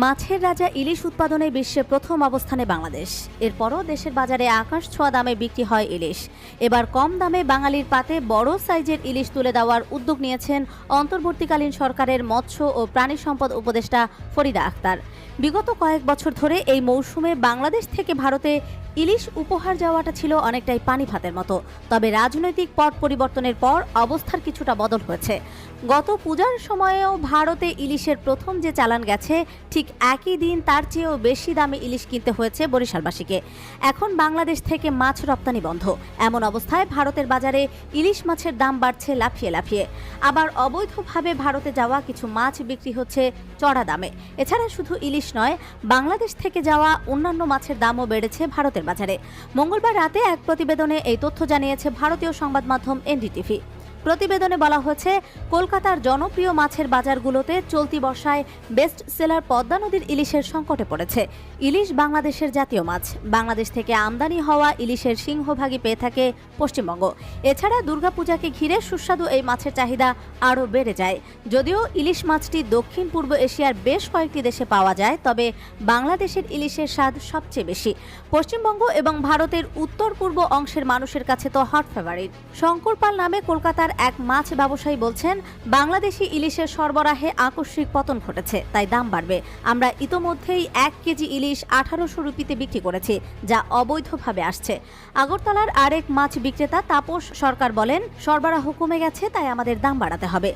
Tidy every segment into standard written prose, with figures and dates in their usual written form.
মাছের রাজা ইলিশ উৎপাদনে বিশ্বে প্রথম অবস্থানে বাংলাদেশ। এরপরও দেশের বাজারে আকাশ ছোঁয়া দামে বিক্রি হয় ইলিশ। এবার কম দামে বাঙালির পাতে বড় সাইজের ইলিশ তুলে দেওয়ার উদ্যোগ নিয়েছেন অন্তর্বর্তীকালীন সরকারের মৎস্য ও প্রাণী সম্পদ উপদেষ্টা ফরিদা আক্তার। বিগত কয়েক বছর ধরে এই মৌসুমে বাংলাদেশ থেকে ভারতে ইলিশ উপহার যাওয়াটা ছিল অনেকটাই পানি ভাতের মতো। তবে রাজনৈতিক পট পরিবর্তনের পর অবস্থার কিছুটা বদল হয়েছে। গত পূজার সময়েও ভারতে ইলিশের প্রথম যে চালান গেছে, ঠিক একই দিন তার চেয়েও বেশি দামে ইলিশ কিনতে হয়েছে বরিশালবাসীকে। এখন বাংলাদেশ থেকে মাছ রপ্তানি বন্ধ। এমন অবস্থায় ভারতের বাজারে ইলিশ মাছের দাম বাড়ছে লাফিয়ে লাফিয়ে। আবার অবৈধভাবে ভারতে যাওয়া কিছু মাছ বিক্রি হচ্ছে চড়া দামে। এছাড়া শুধু ইলিশ নয়, বাংলাদেশ থেকে যাওয়া অন্যান্য মাছের দামও বেড়েছে ভারতের বাজারে। মঙ্গলবার রাতে এক প্রতিবেদনে এই তথ্য জানিয়েছে ভারতীয় সংবাদ মাধ্যম এনডিটিভি। প্রতিবেদনে বলা হয়েছে, কলকাতার জনপ্রিয় মাছের বাজারগুলোতে চলতি বর্ষায় বেস্ট সেলার পদ্মা নদীর ইলিশের সংকটে পড়েছে। ইলিশ বাংলাদেশের জাতীয় মাছ। বাংলাদেশ থেকে আমদানি হওয়া ইলিশের সিংহভাগই পেয়ে থাকে পশ্চিমবঙ্গ। এছাড়া দুর্গাপূজাকে ঘিরে সুস্বাদু এই মাছের চাহিদা আরও বেড়ে যায়। যদিও ইলিশ মাছটি দক্ষিণ পূর্ব এশিয়ার বেশ কয়েকটি দেশে পাওয়া যায়, তবে বাংলাদেশের ইলিশের স্বাদ সবচেয়ে বেশি। পশ্চিমবঙ্গ এবং ভারতের উত্তর পূর্ব অংশের মানুষের কাছে তো হট ফেভারিট। শঙ্কর পাল নামে কলকাতার এক মাছ ব্যবসায়ী বলছেন, বাংলাদেশি ইলিশের সরবরাহে আকস্মিক পতন ঘটেছে, তাই দাম বাড়বে। আমরা ইতোমধ্যেই 1 কেজি ইলিশ 1800 রুপিতে বিক্রি করেছি, যা অবৈধভাবে আসছে। আগরতলার আরেক মাছ বিক্রেতা তাপস সরকার বলেন, সরবরাহ কমে গেছে, তাই আমাদের দাম বাড়াতে হবে।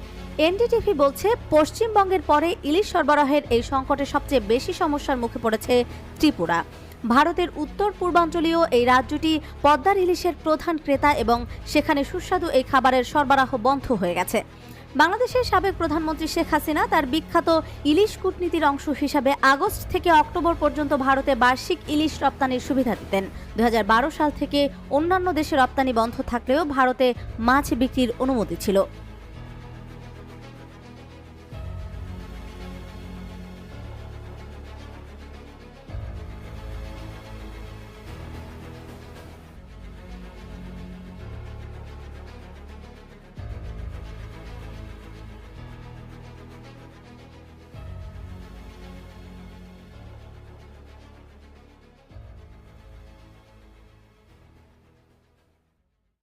এনডিটিভি বলছে, পশ্চিমবঙ্গের পরে ইলিশ সরবরাহের এই সংকটে সবচেয়ে বেশি সমস্যার মুখে পড়েছে ত্রিপুরা। ভারতের উত্তর পূর্বাঞ্চলীয় এই রাজ্যটি পদ্মার ইলিশের প্রধান ক্রেতা এবং সেখানে সুস্বাদু এই খাবারের সরবরাহ বন্ধ হয়ে গেছে। বাংলাদেশের সাবেক প্রধানমন্ত্রী শেখ হাসিনা তার বিখ্যাত ইলিশ কূটনীতির অংশ হিসাবে আগস্ট থেকে অক্টোবর পর্যন্ত ভারতে বার্ষিক ইলিশ রপ্তানির সুবিধা দিতেন। 2012 সাল থেকে অন্যান্য দেশে রপ্তানি বন্ধ থাকলেও ভারতে মাছ বিক্রির অনুমতি ছিল।